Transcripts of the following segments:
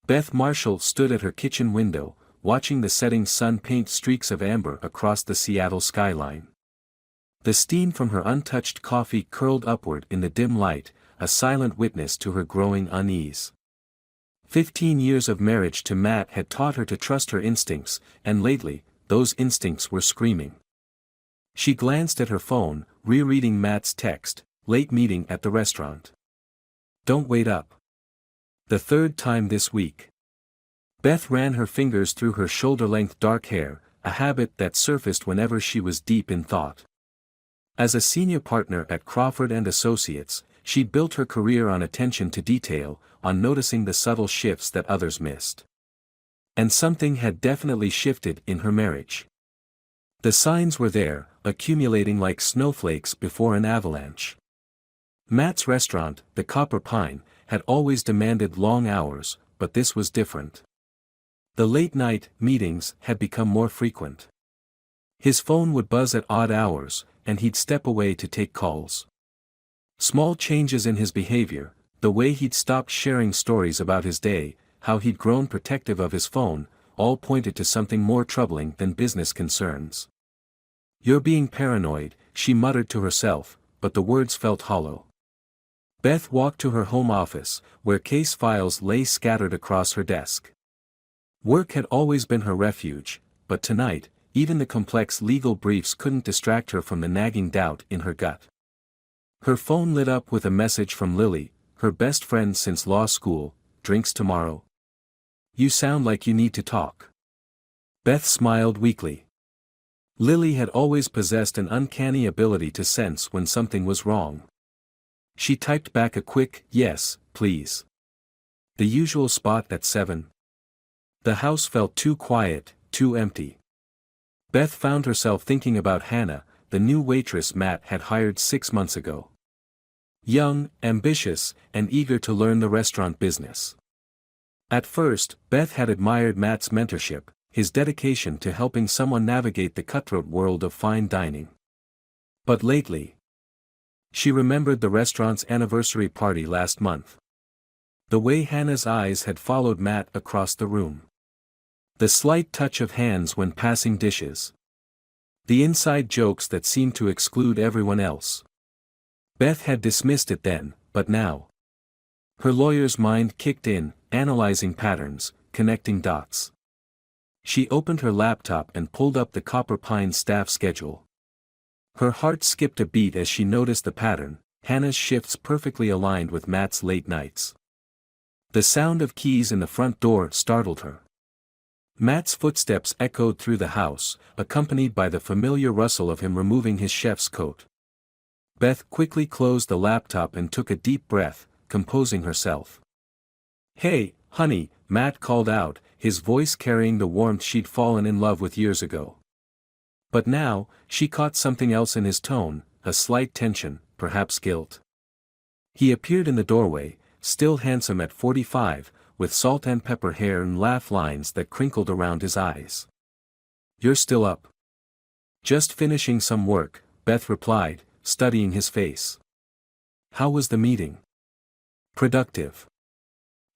Beth Marshall stood at her kitchen window, watching the setting sun paint streaks of amber across the Seattle skyline. The steam from her untouched coffee curled upward in the dim light, a silent witness to her growing unease. 15 years of marriage to Matt had taught her to trust her instincts, and lately, those instincts were screaming. She glanced at her phone, rereading Matt's text, "Late meeting at the restaurant. Don't wait up." The third time this week. Beth ran her fingers through her shoulder-length dark hair, a habit that surfaced whenever she was deep in thought. As a senior partner at Crawford & Associates, she'd built her career on attention to detail, on noticing the subtle shifts that others missed. And something had definitely shifted in her marriage. The signs were there, accumulating like snowflakes before an avalanche. Matt's restaurant, the Copper Pine, had always demanded long hours, but this was different. The late-night meetings had become more frequent. His phone would buzz at odd hours, and he'd step away to take calls. Small changes in his behavior, the way he'd stopped sharing stories about his day, how he'd grown protective of his phone, all pointed to something more troubling than business concerns. "You're being paranoid," she muttered to herself, but the words felt hollow. Beth walked to her home office, where case files lay scattered across her desk. Work had always been her refuge, but tonight, even the complex legal briefs couldn't distract her from the nagging doubt in her gut. Her phone lit up with a message from Lily, her best friend since law school. "Drinks tomorrow? You sound like you need to talk." Beth smiled weakly. Lily had always possessed an uncanny ability to sense when something was wrong. She typed back a quick, "Yes, please." The usual spot at 7. The house felt too quiet, too empty. Beth found herself thinking about Hannah, the new waitress Matt had hired 6 months ago. Young, ambitious, and eager to learn the restaurant business. At first, Beth had admired Matt's mentorship, his dedication to helping someone navigate the cutthroat world of fine dining. But lately, she remembered the restaurant's anniversary party last month. The way Hannah's eyes had followed Matt across the room. The slight touch of hands when passing dishes. The inside jokes that seemed to exclude everyone else. Beth had dismissed it then, but now. Her lawyer's mind kicked in, analyzing patterns, connecting dots. She opened her laptop and pulled up the Copper Pine staff schedule. Her heart skipped a beat as she noticed the pattern, Hannah's shifts perfectly aligned with Matt's late nights. The sound of keys in the front door startled her. Matt's footsteps echoed through the house, accompanied by the familiar rustle of him removing his chef's coat. Beth quickly closed the laptop and took a deep breath, composing herself. "Hey, honey," Matt called out, his voice carrying the warmth she'd fallen in love with years ago. But now, she caught something else in his tone, a slight tension, perhaps guilt. He appeared in the doorway, still handsome at 45, with salt and pepper hair and laugh lines that crinkled around his eyes. "You're still up?" "Just finishing some work," Beth replied, studying his face. "How was the meeting?" "Productive.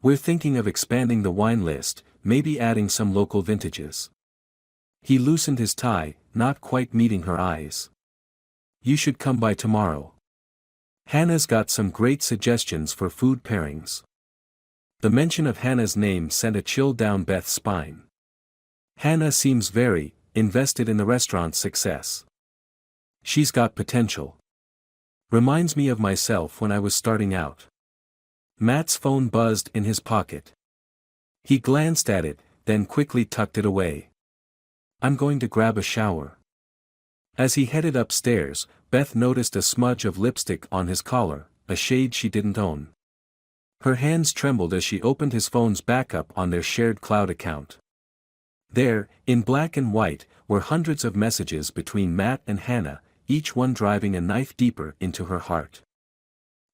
We're thinking of expanding the wine list, maybe adding some local vintages." He loosened his tie, not quite meeting her eyes. "You should come by tomorrow. Hannah's got some great suggestions for food pairings." The mention of Hannah's name sent a chill down Beth's spine. Hannah seems very invested in the restaurant's success. "She's got potential. Reminds me of myself when I was starting out." Matt's phone buzzed in his pocket. He glanced at it, then quickly tucked it away. "I'm going to grab a shower." As he headed upstairs, Beth noticed a smudge of lipstick on his collar, a shade she didn't own. Her hands trembled as she opened his phone's backup on their shared cloud account. There, in black and white, were hundreds of messages between Matt and Hannah, each one driving a knife deeper into her heart.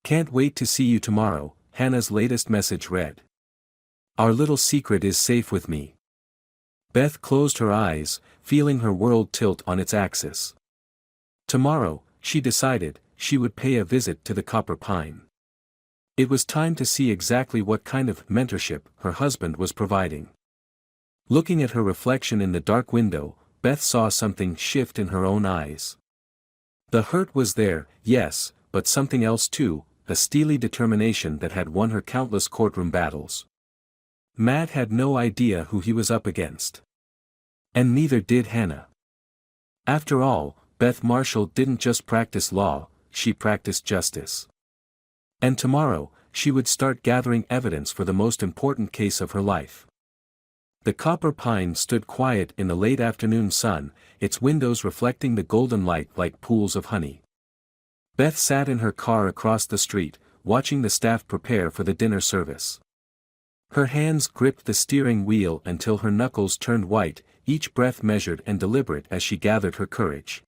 "Can't wait to see you tomorrow," Hannah's latest message read. "Our little secret is safe with me." Beth closed her eyes, feeling her world tilt on its axis. Tomorrow, she decided, she would pay a visit to the Copper Pine. It was time to see exactly what kind of mentorship her husband was providing. Looking at her reflection in the dark window, Beth saw something shift in her own eyes. The hurt was there, yes, but something else too, a steely determination that had won her countless courtroom battles. Matt had no idea who he was up against. And neither did Hannah. After all, Beth Marshall didn't just practice law, she practiced justice. And tomorrow, she would start gathering evidence for the most important case of her life. The copper pine stood quiet in the late afternoon sun, its windows reflecting the golden light like pools of honey. Beth sat in her car across the street, watching the staff prepare for the dinner service. Her hands gripped the steering wheel until her knuckles turned white, each breath measured and deliberate as she gathered her courage.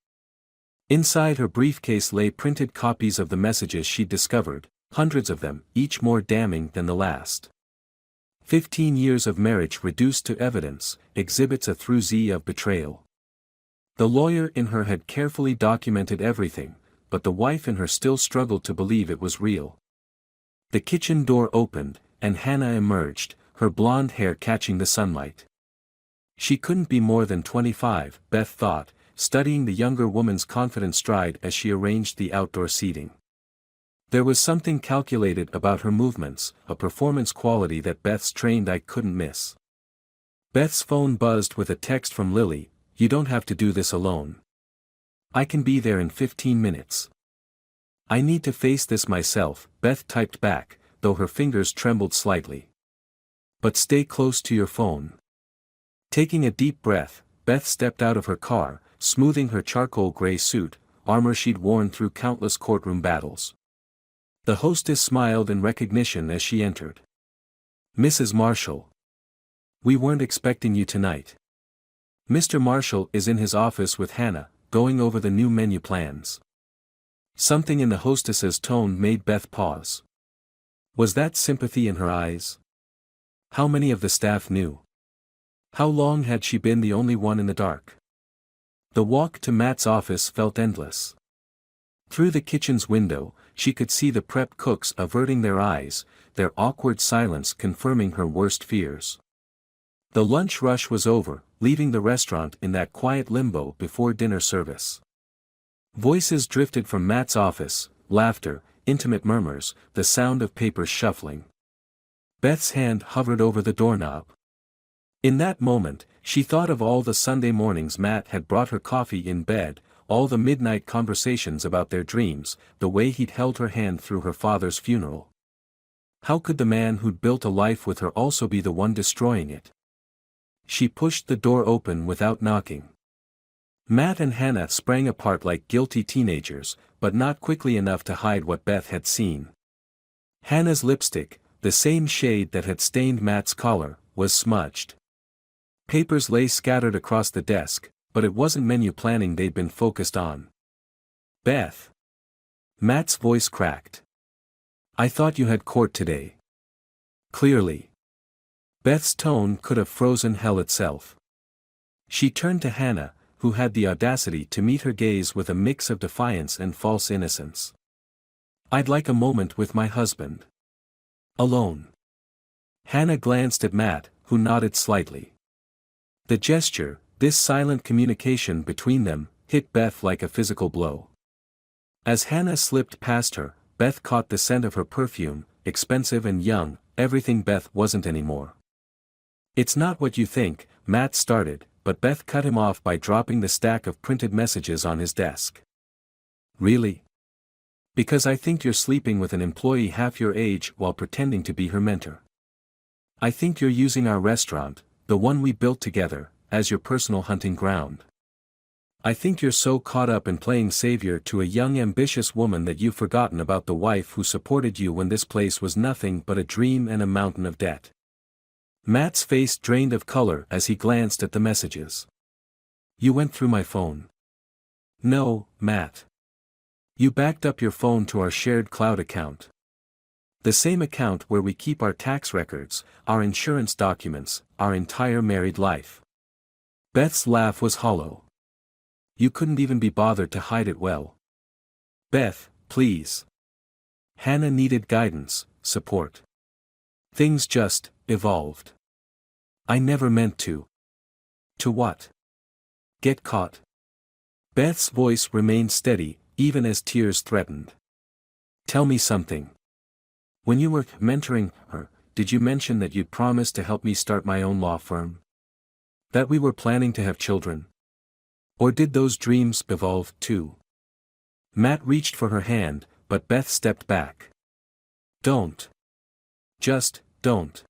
Inside her briefcase lay printed copies of the messages she'd discovered, hundreds of them, each more damning than the last. 15 years of marriage reduced to evidence, exhibits A through Z of betrayal. The lawyer in her had carefully documented everything, but the wife in her still struggled to believe it was real. The kitchen door opened, and Hannah emerged, her blonde hair catching the sunlight. She couldn't be more than 25, Beth thought, studying the younger woman's confident stride as she arranged the outdoor seating. There was something calculated about her movements, a performance quality that Beth's trained eye couldn't miss. Beth's phone buzzed with a text from Lily, "You don't have to do this alone. I can be there in 15 minutes. I need to face this myself," Beth typed back, though her fingers trembled slightly. "But stay close to your phone." Taking a deep breath, Beth stepped out of her car, smoothing her charcoal gray suit, armor she'd worn through countless courtroom battles. The hostess smiled in recognition as she entered. "Mrs. Marshall. We weren't expecting you tonight." Mr. Marshall is in his office with Hannah, going over the new menu plans. Something in the hostess's tone made Beth pause. Was that sympathy in her eyes? How many of the staff knew? How long had she been the only one in the dark? The walk to Matt's office felt endless. Through the kitchen's window, she could see the prep cooks averting their eyes, their awkward silence confirming her worst fears. The lunch rush was over, leaving the restaurant in that quiet limbo before dinner service. Voices drifted from Matt's office, laughter, intimate murmurs, the sound of papers shuffling. Beth's hand hovered over the doorknob. In that moment, she thought of all the Sunday mornings Matt had brought her coffee in bed, all the midnight conversations about their dreams, the way he'd held her hand through her father's funeral. How could the man who'd built a life with her also be the one destroying it? She pushed the door open without knocking. Matt and Hannah sprang apart like guilty teenagers, but not quickly enough to hide what Beth had seen. Hannah's lipstick, the same shade that had stained Matt's collar, was smudged. Papers lay scattered across the desk, but it wasn't menu planning they'd been focused on. "Beth." Matt's voice cracked. "I thought you had court today." Clearly. Beth's tone could have frozen hell itself. She turned to Hannah, who had the audacity to meet her gaze with a mix of defiance and false innocence. "I'd like a moment with my husband. Alone." Hannah glanced at Matt, who nodded slightly. The gesture, this silent communication between them, hit Beth like a physical blow. As Hannah slipped past her, Beth caught the scent of her perfume, expensive and young, everything Beth wasn't anymore. "It's not what you think," Matt started, but Beth cut him off by dropping the stack of printed messages on his desk. "Really? Because I think you're sleeping with an employee half your age while pretending to be her mentor. I think you're using our restaurant, the one we built together, as your personal hunting ground. I think you're so caught up in playing savior to a young ambitious woman that you've forgotten about the wife who supported you when this place was nothing but a dream and a mountain of debt." Matt's face drained of color as he glanced at the messages. "You went through my phone." "No, Matt. You backed up your phone to our shared cloud account. The same account where we keep our tax records, our insurance documents, our entire married life." Beth's laugh was hollow. "You couldn't even be bothered to hide it well." "Beth, please." Hannah needed guidance, support. Things just evolved. I never meant to. To what? Get caught. Beth's voice remained steady, even as tears threatened. Tell me something. When you were mentoring her, did you mention that you'd promised to help me start my own law firm? That we were planning to have children? Or did those dreams evolve too? Matt reached for her hand, but Beth stepped back. Don't. Just, don't.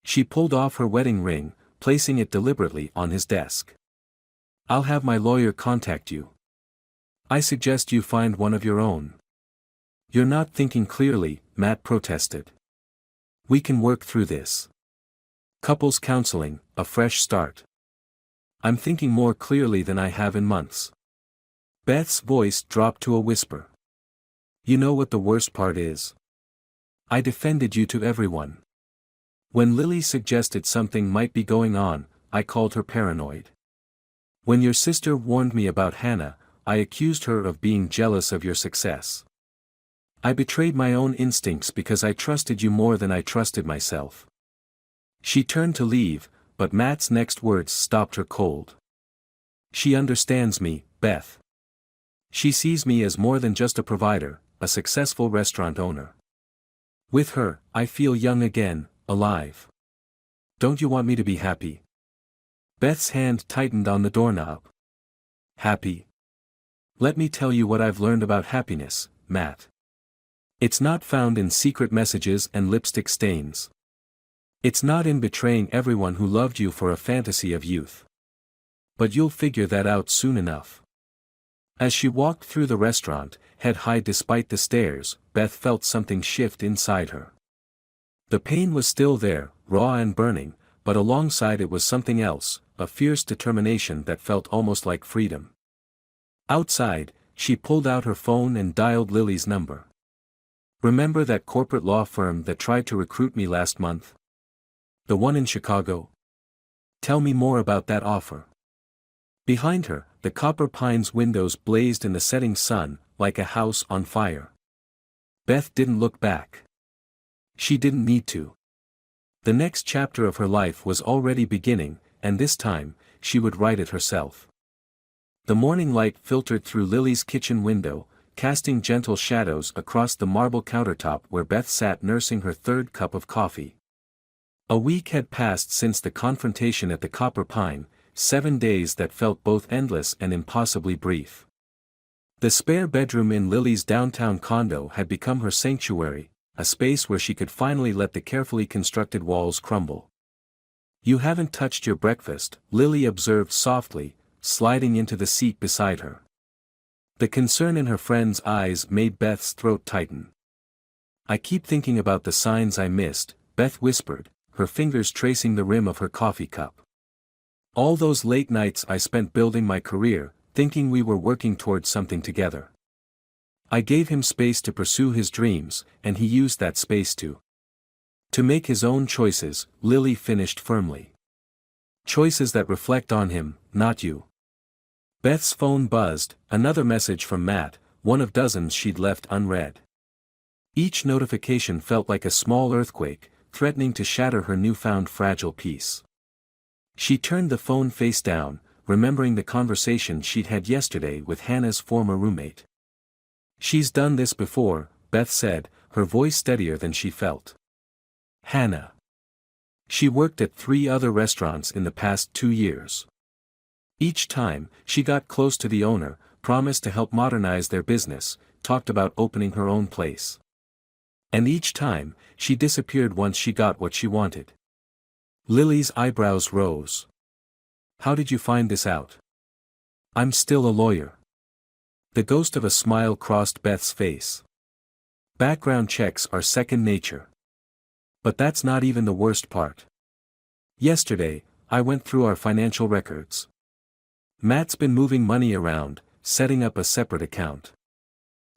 She pulled off her wedding ring, placing it deliberately on his desk. I'll have my lawyer contact you. I suggest you find one of your own. You're not thinking clearly, Matt protested. We can work through this. Couples counseling, a fresh start. I'm thinking more clearly than I have in months. Beth's voice dropped to a whisper. You know what the worst part is? I defended you to everyone. When Lily suggested something might be going on, I called her paranoid. When your sister warned me about Hannah, I accused her of being jealous of your success. I betrayed my own instincts because I trusted you more than I trusted myself. She turned to leave, but Matt's next words stopped her cold. She understands me, Beth. She sees me as more than just a provider, a successful restaurant owner. With her, I feel young again, alive. Don't you want me to be happy? Beth's hand tightened on the doorknob. Happy? Let me tell you what I've learned about happiness, Matt. It's not found in secret messages and lipstick stains. It's not in betraying everyone who loved you for a fantasy of youth. But you'll figure that out soon enough. As she walked through the restaurant, head high despite the stairs, Beth felt something shift inside her. The pain was still there, raw and burning, but alongside it was something else, a fierce determination that felt almost like freedom. Outside, she pulled out her phone and dialed Lily's number. Remember that corporate law firm that tried to recruit me last month? The one in Chicago? Tell me more about that offer. Behind her, the Copper Pines windows blazed in the setting sun, like a house on fire. Beth didn't look back. She didn't need to. The next chapter of her life was already beginning, and this time, she would write it herself. The morning light filtered through Lily's kitchen window, casting gentle shadows across the marble countertop where Beth sat nursing her third cup of coffee. A week had passed since the confrontation at the Copper Pine, 7 days that felt both endless and impossibly brief. The spare bedroom in Lily's downtown condo had become her sanctuary, a space where she could finally let the carefully constructed walls crumble. You haven't touched your breakfast, Lily observed softly, sliding into the seat beside her. The concern in her friend's eyes made Beth's throat tighten. I keep thinking about the signs I missed, Beth whispered, her fingers tracing the rim of her coffee cup. All those late nights I spent building my career, thinking we were working towards something together. I gave him space to pursue his dreams, and he used that space to make his own choices, Lily finished firmly. Choices that reflect on him, not you. Beth's phone buzzed, another message from Matt, one of dozens she'd left unread. Each notification felt like a small earthquake, threatening to shatter her newfound fragile peace. She turned the phone face down, remembering the conversation she'd had yesterday with Hannah's former roommate. She's done this before, Beth said, her voice steadier than she felt. Hannah. She worked at 3 other restaurants in the past 2 years. Each time, she got close to the owner, promised to help modernize their business, talked about opening her own place. And each time, she disappeared once she got what she wanted. Lily's eyebrows rose. How did you find this out? I'm still a lawyer. The ghost of a smile crossed Beth's face. Background checks are second nature. But that's not even the worst part. Yesterday, I went through our financial records. Matt's been moving money around, setting up a separate account.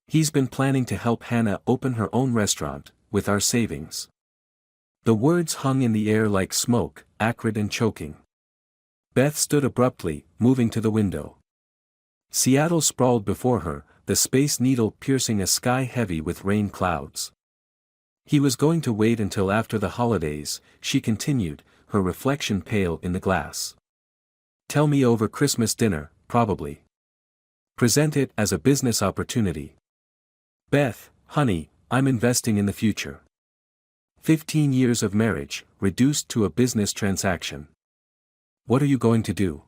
He's been planning to help Hannah open her own restaurant, with our savings. The words hung in the air like smoke, acrid and choking. Beth stood abruptly, moving to the window. Seattle sprawled before her, the Space Needle piercing a sky heavy with rain clouds. He was going to wait until after the holidays, she continued, her reflection pale in the glass. Tell me over Christmas dinner, probably. Present it as a business opportunity. Beth, honey, I'm investing in the future. 15 years of marriage, reduced to a business transaction. What are you going to do?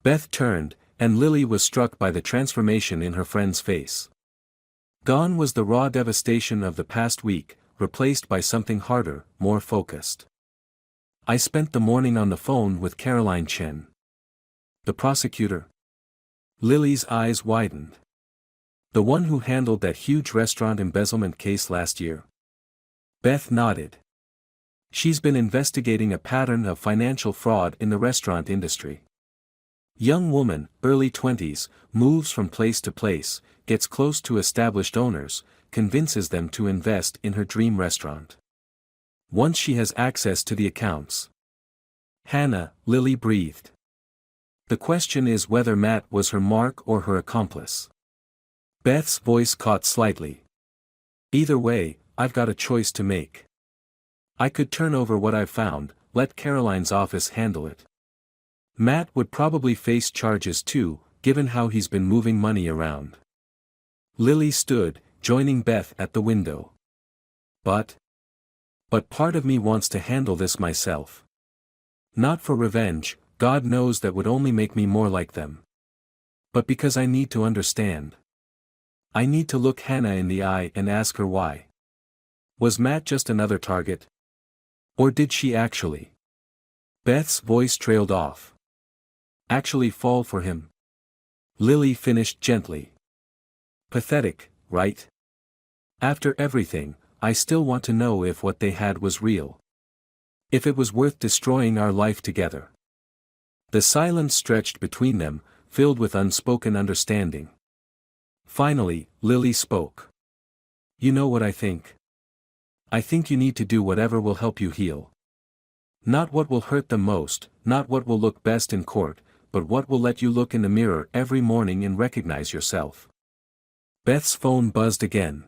Beth turned, and Lily was struck by the transformation in her friend's face. Gone was the raw devastation of the past week, replaced by something harder, more focused. I spent the morning on the phone with Caroline Chen. The prosecutor? Lily's eyes widened. The one who handled that huge restaurant embezzlement case last year? Beth nodded. She's been investigating a pattern of financial fraud in the restaurant industry. Young woman, early 20s, moves from place to place, gets close to established owners, convinces them to invest in her dream restaurant. Once she has access to the accounts. Hannah, Lily breathed. The question is whether Matt was her mark or her accomplice. Beth's voice caught slightly. Either way, I've got a choice to make. I could turn over what I've found, let Caroline's office handle it. Matt would probably face charges too, given how he's been moving money around. Lily stood, joining Beth at the window. But part of me wants to handle this myself. Not for revenge, God knows that would only make me more like them. But because I need to understand. I need to look Hannah in the eye and ask her why. Was Matt just another target? Or did she actually? Beth's voice trailed off. Actually fall for him? Lily finished gently. Pathetic, right? After everything, I still want to know if what they had was real. If it was worth destroying our life together. The silence stretched between them, filled with unspoken understanding. Finally, Lily spoke. You know what I think? I think you need to do whatever will help you heal. Not what will hurt them most, not what will look best in court, but what will let you look in the mirror every morning and recognize yourself. Beth's phone buzzed again.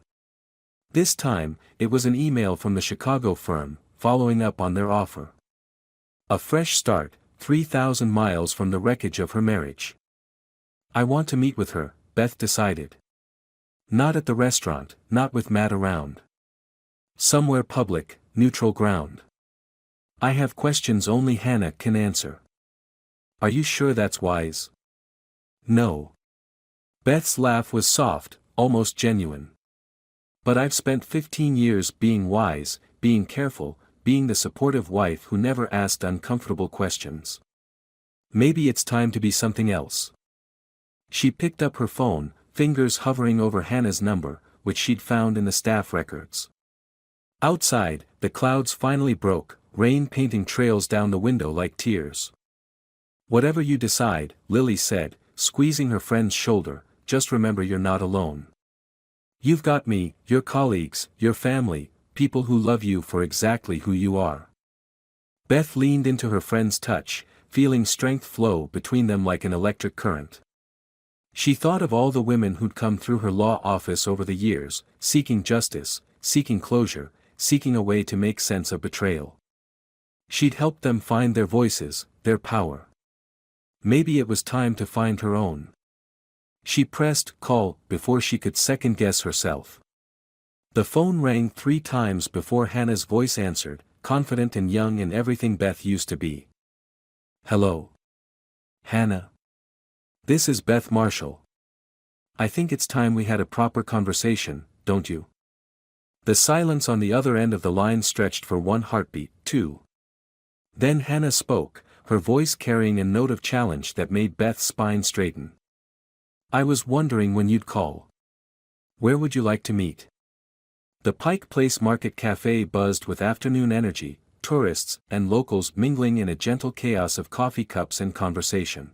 This time, it was an email from the Chicago firm, following up on their offer. A fresh start, 3,000 miles from the wreckage of her marriage. I want to meet with her, Beth decided. Not at the restaurant, not with Matt around. Somewhere public, neutral ground. I have questions only Hannah can answer. Are you sure that's wise? No. Beth's laugh was soft, almost genuine. But I've spent 15 years being wise, being careful, being the supportive wife who never asked uncomfortable questions. Maybe it's time to be something else. She picked up her phone, fingers hovering over Hannah's number, which she'd found in the staff records. Outside, the clouds finally broke, rain painting trails down the window like tears. Whatever you decide, Lily said, squeezing her friend's shoulder, just remember you're not alone. You've got me, your colleagues, your family, people who love you for exactly who you are. Beth leaned into her friend's touch, feeling strength flow between them like an electric current. She thought of all the women who'd come through her law office over the years, seeking justice, seeking closure, seeking a way to make sense of betrayal. She'd helped them find their voices, their power. Maybe it was time to find her own. She pressed call before she could second-guess herself. The phone rang 3 times before Hannah's voice answered, confident and young in everything Beth used to be. Hello. Hannah. This is Beth Marshall. I think it's time we had a proper conversation, don't you? The silence on the other end of the line stretched for one heartbeat, 2. Then Hannah spoke, her voice carrying a note of challenge that made Beth's spine straighten. I was wondering when you'd call. Where would you like to meet? The Pike Place Market Cafe buzzed with afternoon energy, tourists and locals mingling in a gentle chaos of coffee cups and conversation.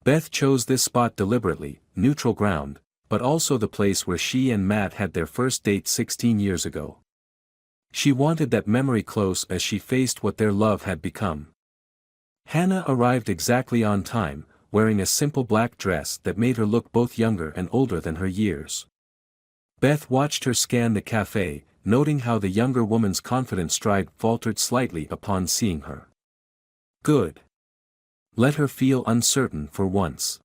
Beth chose this spot deliberately, neutral ground, but also the place where she and Matt had their first date 16 years ago. She wanted that memory close as she faced what their love had become. Hannah arrived exactly on time, wearing a simple black dress that made her look both younger and older than her years. Beth watched her scan the cafe, noting how the younger woman's confident stride faltered slightly upon seeing her. Good. Let her feel uncertain for once.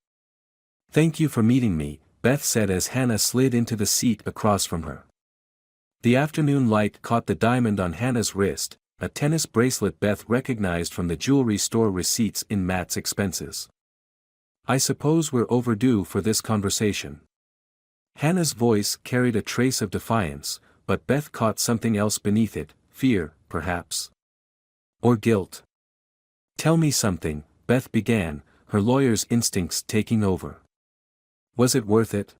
Thank you for meeting me, Beth said as Hannah slid into the seat across from her. The afternoon light caught the diamond on Hannah's wrist, a tennis bracelet Beth recognized from the jewelry store receipts in Matt's expenses. I suppose we're overdue for this conversation. Hannah's voice carried a trace of defiance, but Beth caught something else beneath it, fear, perhaps. Or guilt. Tell me something, Beth began, her lawyer's instincts taking over. Was it worth it?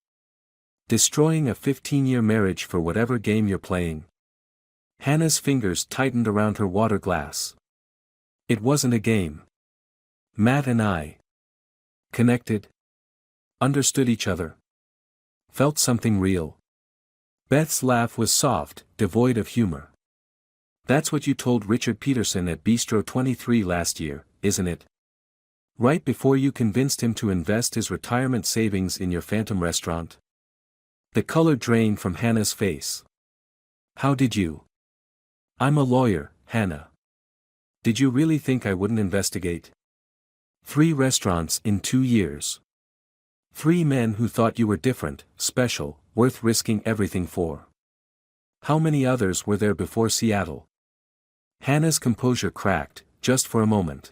Destroying a 15-year marriage for whatever game you're playing? Hannah's fingers tightened around her water glass. It wasn't a game. Matt and I connected, understood each other, felt something real. Beth's laugh was soft, devoid of humor. That's what you told Richard Peterson at Bistro 23 last year, isn't it? Right before you convinced him to invest his retirement savings in your phantom restaurant? The color drained from Hannah's face. How did you? I'm a lawyer, Hannah. Did you really think I wouldn't investigate? 3 restaurants in 2 years. 3 men who thought you were different, special, worth risking everything for. How many others were there before Seattle? Hannah's composure cracked, just for a moment.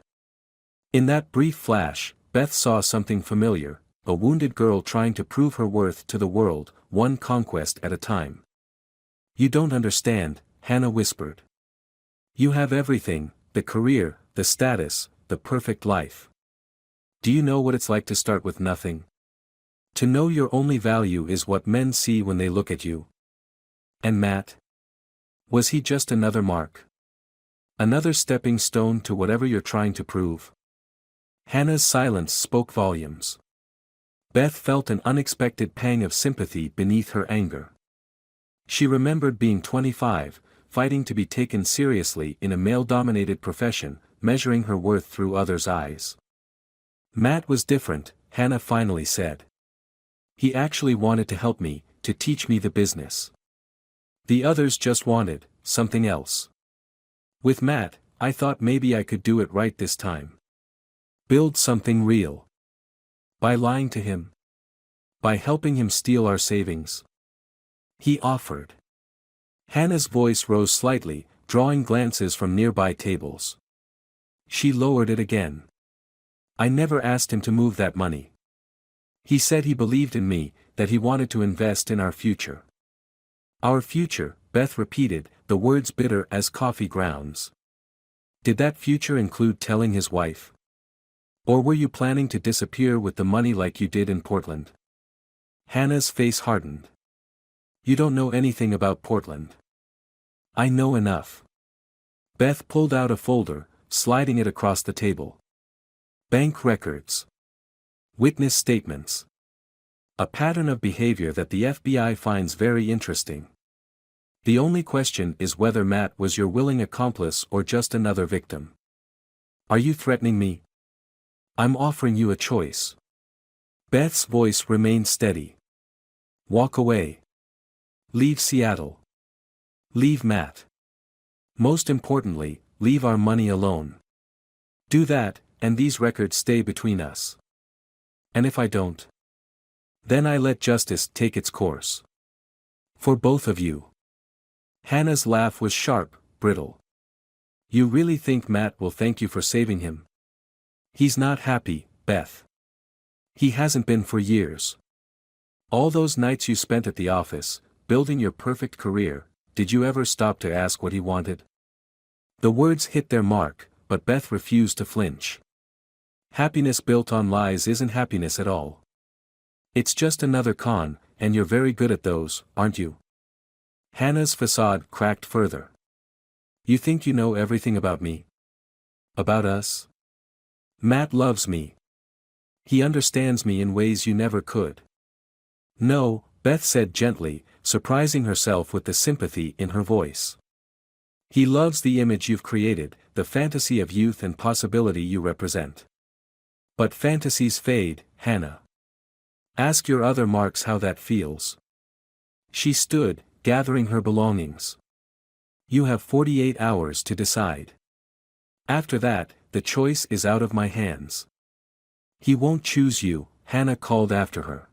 In that brief flash, Beth saw something familiar, a wounded girl trying to prove her worth to the world, one conquest at a time. You don't understand, Hannah whispered. You have everything, the career, the status, the perfect life. Do you know what it's like to start with nothing? To know your only value is what men see when they look at you. And Matt? Was he just another mark? Another stepping stone to whatever you're trying to prove? Hannah's silence spoke volumes. Beth felt an unexpected pang of sympathy beneath her anger. She remembered being 25, fighting to be taken seriously in a male-dominated profession, measuring her worth through others' eyes. Matt was different, Hannah finally said. He actually wanted to help me, to teach me the business. The others just wanted something else. With Matt, I thought maybe I could do it right this time. Build something real. By lying to him? By helping him steal our savings? He offered. Hannah's voice rose slightly, drawing glances from nearby tables. She lowered it again. I never asked him to move that money. He said he believed in me, that he wanted to invest in our future. Our future, Beth repeated, the words bitter as coffee grounds. Did that future include telling his wife? Or were you planning to disappear with the money like you did in Portland? Hannah's face hardened. You don't know anything about Portland. I know enough. Beth pulled out a folder, sliding it across the table. Bank records. Witness statements. A pattern of behavior that the FBI finds very interesting. The only question is whether Matt was your willing accomplice or just another victim. Are you threatening me? I'm offering you a choice. Beth's voice remained steady. Walk away. Leave Seattle. Leave Matt. Most importantly, leave our money alone. Do that, and these records stay between us. And if I don't? Then I let justice take its course. For both of you. Hannah's laugh was sharp, brittle. You really think Matt will thank you for saving him? He's not happy, Beth. He hasn't been for years. All those nights you spent at the office, building your perfect career, did you ever stop to ask what he wanted? The words hit their mark, but Beth refused to flinch. Happiness built on lies isn't happiness at all. It's just another con, and you're very good at those, aren't you? Hannah's facade cracked further. You think you know everything about me? About us? Matt loves me. He understands me in ways you never could. No, Beth said gently, surprising herself with the sympathy in her voice. He loves the image you've created, the fantasy of youth and possibility you represent. But fantasies fade, Hannah. Ask your other marks how that feels. She stood, gathering her belongings. You have 48 hours to decide. After that, the choice is out of my hands. He won't choose you, Hannah called after her.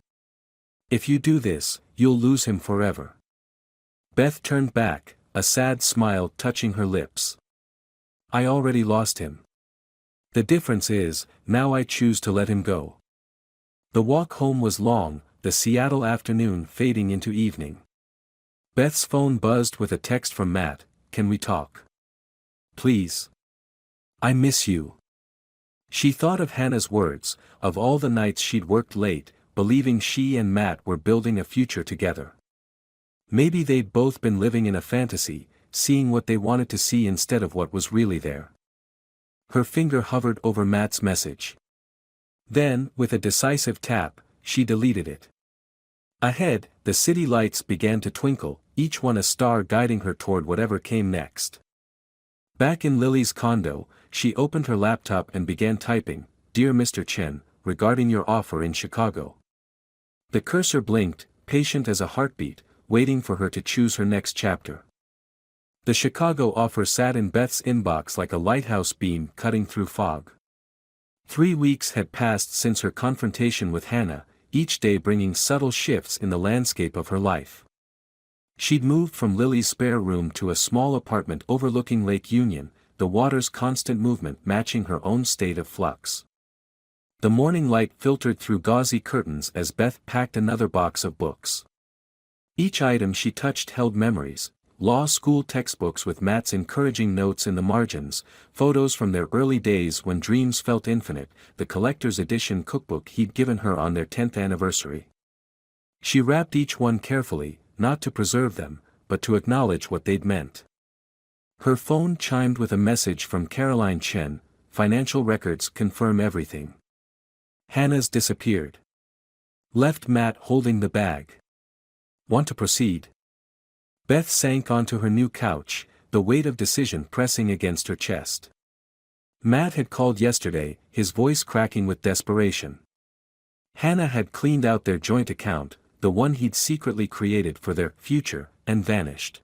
If you do this, you'll lose him forever. Beth turned back, a sad smile touching her lips. I already lost him. The difference is, now I choose to let him go. The walk home was long, the Seattle afternoon fading into evening. Beth's phone buzzed with a text from Matt, "Can we talk? Please. I miss you." She thought of Hannah's words, of all the nights she'd worked late, believing she and Matt were building a future together. Maybe they'd both been living in a fantasy, seeing what they wanted to see instead of what was really there. Her finger hovered over Matt's message. Then, with a decisive tap, she deleted it. Ahead, the city lights began to twinkle, each one a star guiding her toward whatever came next. Back in Lily's condo, she opened her laptop and began typing, "Dear Mr. Chen, regarding your offer in Chicago." The cursor blinked, patient as a heartbeat, waiting for her to choose her next chapter. The Chicago offer sat in Beth's inbox like a lighthouse beam cutting through fog. 3 weeks had passed since her confrontation with Hannah, each day bringing subtle shifts in the landscape of her life. She'd moved from Lily's spare room to a small apartment overlooking Lake Union, the water's constant movement matching her own state of flux. The morning light filtered through gauzy curtains as Beth packed another box of books. Each item she touched held memories, law school textbooks with Matt's encouraging notes in the margins, photos from their early days when dreams felt infinite, the collector's edition cookbook he'd given her on their 10th anniversary. She wrapped each one carefully, not to preserve them, but to acknowledge what they'd meant. Her phone chimed with a message from Caroline Chen, "Financial records confirm everything." Hannah's disappeared. Left Matt holding the bag. Want to proceed? Beth sank onto her new couch, the weight of decision pressing against her chest. Matt had called yesterday, his voice cracking with desperation. Hannah had cleaned out their joint account, the one he'd secretly created for their future, and vanished.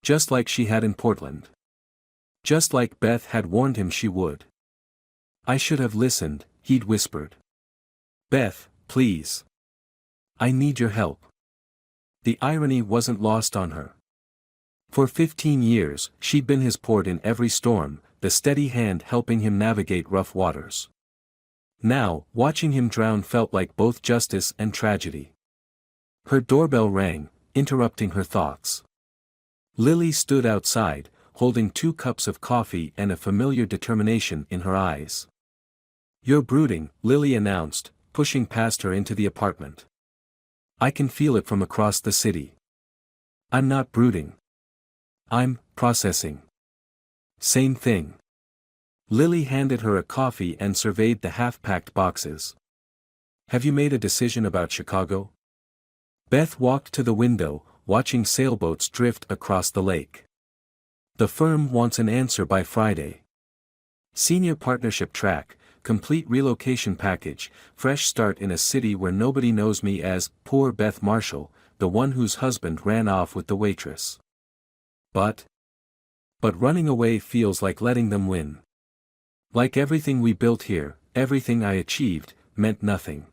Just like she had in Portland. Just like Beth had warned him she would. "I should have listened," he'd whispered. "Beth, please. I need your help." The irony wasn't lost on her. For 15 years, she'd been his port in every storm, the steady hand helping him navigate rough waters. Now, watching him drown felt like both justice and tragedy. Her doorbell rang, interrupting her thoughts. Lily stood outside, holding 2 cups of coffee and a familiar determination in her eyes. "You're brooding," Lily announced, pushing past her into the apartment. "I can feel it from across the city." "I'm not brooding. I'm processing." "Same thing." Lily handed her a coffee and surveyed the half-packed boxes. "Have you made a decision about Chicago?" Beth walked to the window, watching sailboats drift across the lake. "The firm wants an answer by Friday. Senior partnership track, complete relocation package, fresh start in a city where nobody knows me as poor Beth Marshall, the one whose husband ran off with the waitress. But running away feels like letting them win. Like everything we built here, everything I achieved, meant nothing."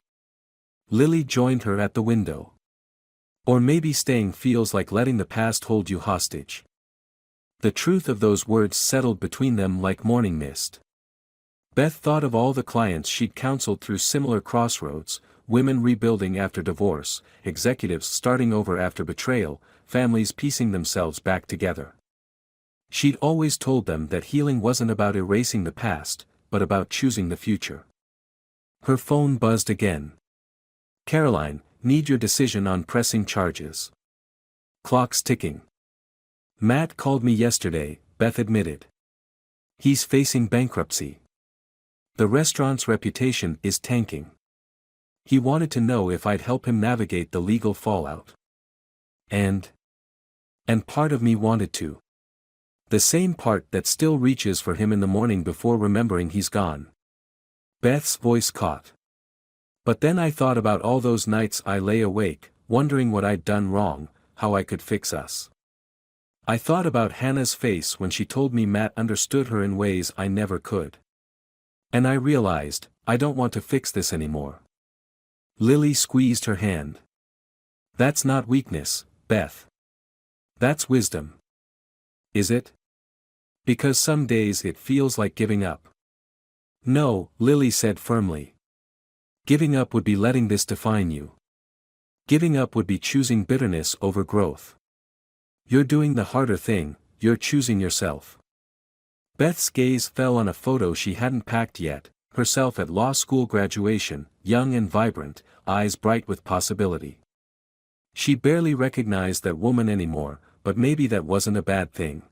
Lily joined her at the window. "Or maybe staying feels like letting the past hold you hostage." The truth of those words settled between them like morning mist. Beth thought of all the clients she'd counseled through similar crossroads, women rebuilding after divorce, executives starting over after betrayal, families piecing themselves back together. She'd always told them that healing wasn't about erasing the past, but about choosing the future. Her phone buzzed again. "Caroline, need your decision on pressing charges." "Clock's ticking." "Matt called me yesterday," Beth admitted. "He's facing bankruptcy. The restaurant's reputation is tanking. He wanted to know if I'd help him navigate the legal fallout. And part of me wanted to. The same part that still reaches for him in the morning before remembering he's gone." Beth's voice caught. "But then I thought about all those nights I lay awake, wondering what I'd done wrong, how I could fix us. I thought about Hannah's face when she told me Matt understood her in ways I never could. And I realized, I don't want to fix this anymore. Lily squeezed her hand. That's not weakness, Beth. That's wisdom. Is it? Because some days it feels like giving up. No, Lily said firmly. Giving up would be letting this define you. Giving up would be choosing bitterness over growth. You're doing the harder thing, you're choosing yourself. Beth's gaze fell on a photo she hadn't packed yet, herself at law school graduation, young and vibrant, eyes bright with possibility. She barely recognized that woman anymore, but maybe that wasn't a bad thing.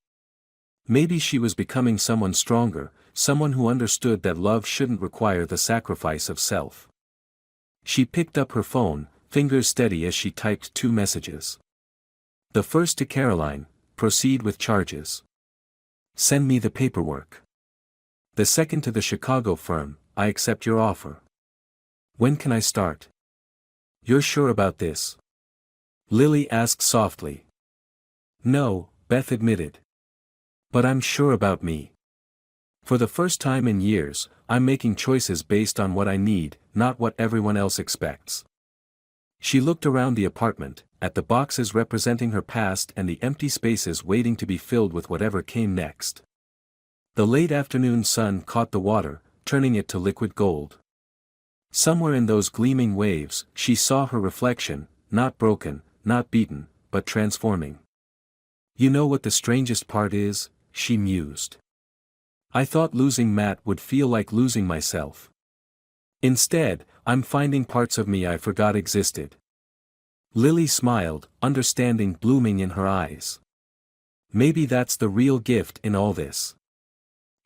Maybe she was becoming someone stronger, someone who understood that love shouldn't require the sacrifice of self. She picked up her phone, fingers steady as she typed 2 messages. The first to Caroline, proceed with charges. Send me the paperwork. The second to the Chicago firm, I accept your offer. When can I start? You're sure about this? Lily asked softly. No, Beth admitted. But I'm sure about me. For the first time in years, I'm making choices based on what I need, not what everyone else expects. She looked around the apartment, at the boxes representing her past and the empty spaces waiting to be filled with whatever came next. The late afternoon sun caught the water, turning it to liquid gold. Somewhere in those gleaming waves, she saw her reflection, not broken, not beaten, but transforming. You know what the strangest part is? She mused. I thought losing Matt would feel like losing myself. Instead, I'm finding parts of me I forgot existed. Lily smiled, understanding blooming in her eyes. Maybe that's the real gift in all this.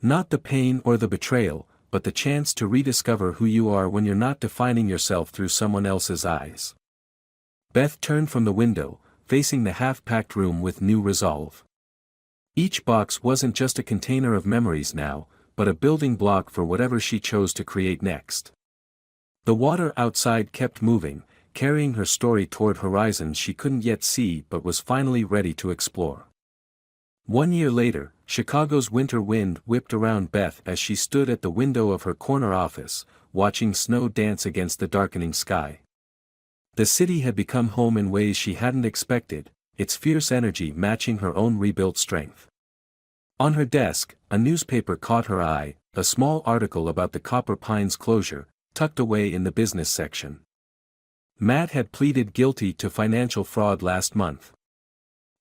Not the pain or the betrayal, but the chance to rediscover who you are when you're not defining yourself through someone else's eyes. Beth turned from the window, facing the half-packed room with new resolve. Each box wasn't just a container of memories now, but a building block for whatever she chose to create next. The water outside kept moving, carrying her story toward horizons she couldn't yet see but was finally ready to explore. 1 year later, Chicago's winter wind whipped around Beth as she stood at the window of her corner office, watching snow dance against the darkening sky. The city had become home in ways she hadn't expected, its fierce energy matching her own rebuilt strength. On her desk, a newspaper caught her eye, a small article about the Copper Pines closure, tucked away in the business section. Matt had pleaded guilty to financial fraud last month.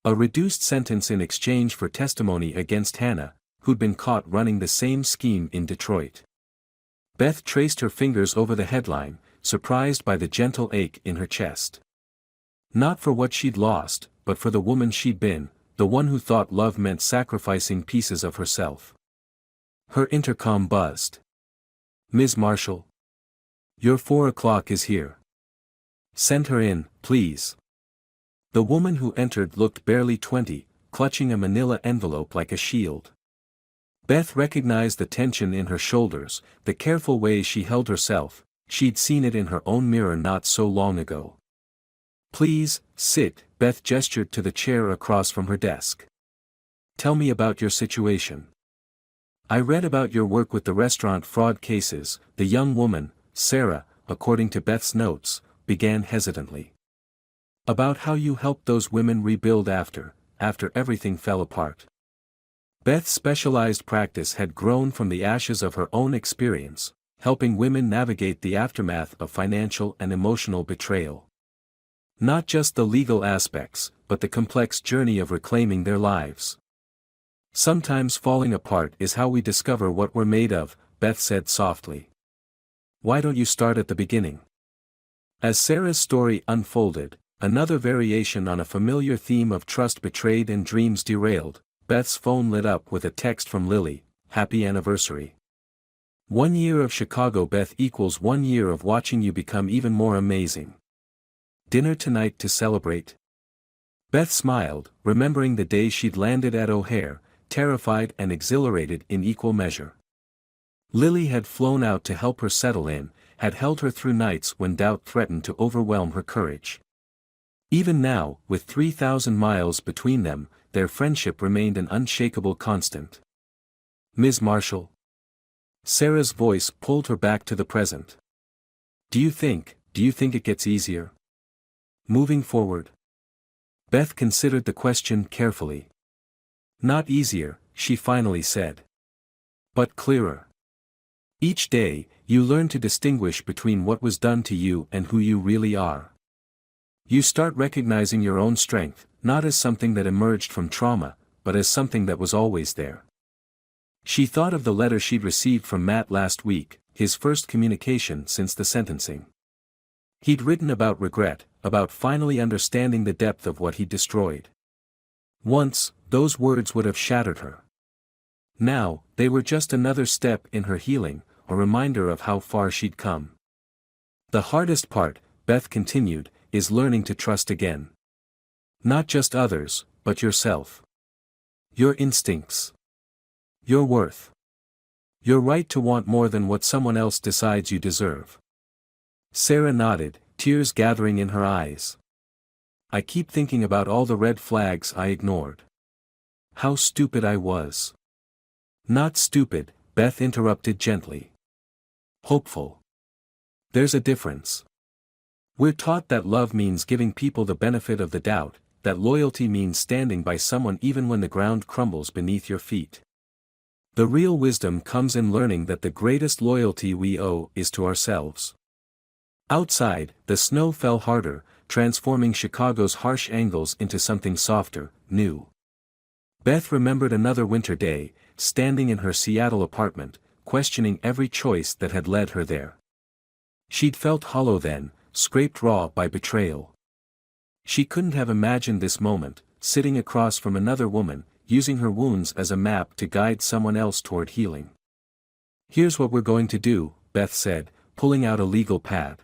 A reduced sentence in exchange for testimony against Hannah, who'd been caught running the same scheme in Detroit. Beth traced her fingers over the headline, surprised by the gentle ache in her chest. Not for what she'd lost, but for the woman she'd been, the one who thought love meant sacrificing pieces of herself. Her intercom buzzed. Ms. Marshall? Your 4 o'clock is here. Send her in, please. The woman who entered looked barely 20, clutching a manila envelope like a shield. Beth recognized the tension in her shoulders, the careful way she held herself. She'd seen it in her own mirror not so long ago. Please, sit, Beth gestured to the chair across from her desk. Tell me about your situation. I read about your work with the restaurant fraud cases. The young woman, Sarah, according to Beth's notes, began hesitantly. About how you helped those women rebuild after everything fell apart. Beth's specialized practice had grown from the ashes of her own experience, helping women navigate the aftermath of financial and emotional betrayal. Not just the legal aspects, but the complex journey of reclaiming their lives. Sometimes falling apart is how we discover what we're made of, Beth said softly. Why don't you start at the beginning? As Sarah's story unfolded, another variation on a familiar theme of trust betrayed and dreams derailed, Beth's phone lit up with a text from Lily, happy anniversary. 1 year of Chicago, Beth, equals 1 year of watching you become even more amazing. Dinner tonight to celebrate? Beth smiled, remembering the day she'd landed at O'Hare, terrified and exhilarated in equal measure. Lily had flown out to help her settle in, had held her through nights when doubt threatened to overwhelm her courage. Even now, with 3,000 miles between them, their friendship remained an unshakable constant. Ms. Marshall. Sarah's voice pulled her back to the present. Do you think it gets easier? Moving forward? Beth considered the question carefully. Not easier, she finally said. But clearer. Each day, you learn to distinguish between what was done to you and who you really are. You start recognizing your own strength, not as something that emerged from trauma, but as something that was always there. She thought of the letter she'd received from Matt last week, his first communication since the sentencing. He'd written about regret, about finally understanding the depth of what he'd destroyed. Once, those words would have shattered her. Now, they were just another step in her healing, a reminder of how far she'd come. The hardest part, Beth continued, is learning to trust again. Not just others, but yourself. Your instincts. Your worth. Your right to want more than what someone else decides you deserve. Sarah nodded, tears gathering in her eyes. I keep thinking about all the red flags I ignored. How stupid I was. Not stupid, Beth interrupted gently. Hopeful. There's a difference. We're taught that love means giving people the benefit of the doubt, that loyalty means standing by someone even when the ground crumbles beneath your feet. The real wisdom comes in learning that the greatest loyalty we owe is to ourselves. Outside, the snow fell harder, transforming Chicago's harsh angles into something softer, new. Beth remembered another winter day, standing in her Seattle apartment, questioning every choice that had led her there. She'd felt hollow then, scraped raw by betrayal. She couldn't have imagined this moment, sitting across from another woman, using her wounds as a map to guide someone else toward healing. Here's what we're going to do, Beth said, pulling out a legal pad.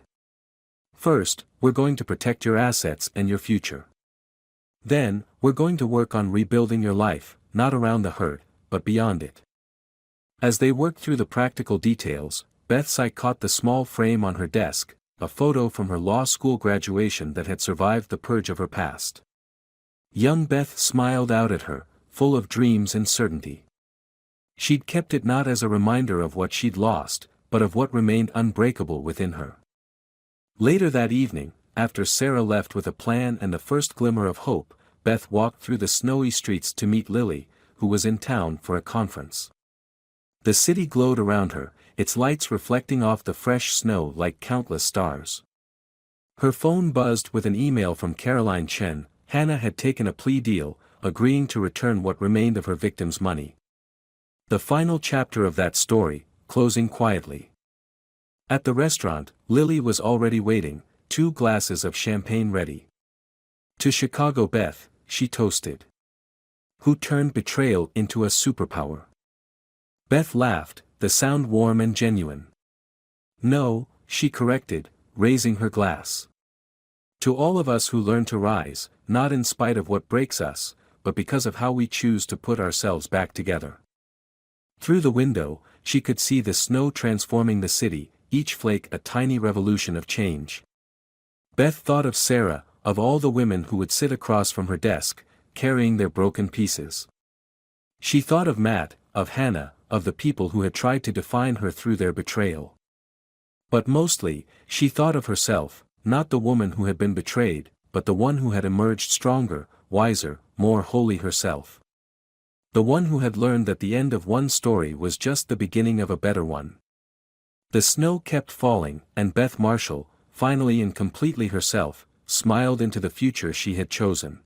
First, we're going to protect your assets and your future. Then, we're going to work on rebuilding your life, not around the hurt, but beyond it. As they worked through the practical details, Beth's eye caught the small frame on her desk, a photo from her law school graduation that had survived the purge of her past. Young Beth smiled out at her, full of dreams and certainty. She'd kept it not as a reminder of what she'd lost, but of what remained unbreakable within her. Later that evening, after Sarah left with a plan and the first glimmer of hope, Beth walked through the snowy streets to meet Lily, who was in town for a conference. The city glowed around her, its lights reflecting off the fresh snow like countless stars. Her phone buzzed with an email from Caroline Chen. Hannah had taken a plea deal, agreeing to return what remained of her victim's money. The final chapter of that story, closing quietly. At the restaurant, Lily was already waiting, 2 glasses of champagne ready. To Chicago Beth, she toasted. Who turned betrayal into a superpower? Beth laughed, the sound warm and genuine. No, she corrected, raising her glass. To all of us who learn to rise, not in spite of what breaks us, but because of how we choose to put ourselves back together. Through the window, she could see the snow transforming the city, each flake a tiny revolution of change. Beth thought of Sarah, of all the women who would sit across from her desk, carrying their broken pieces. She thought of Matt, of Hannah, of the people who had tried to define her through their betrayal. But mostly, she thought of herself, not the woman who had been betrayed, but the one who had emerged stronger, wiser, more holy herself. The one who had learned that the end of one story was just the beginning of a better one. The snow kept falling, and Beth Marshall, finally and completely herself, smiled into the future she had chosen.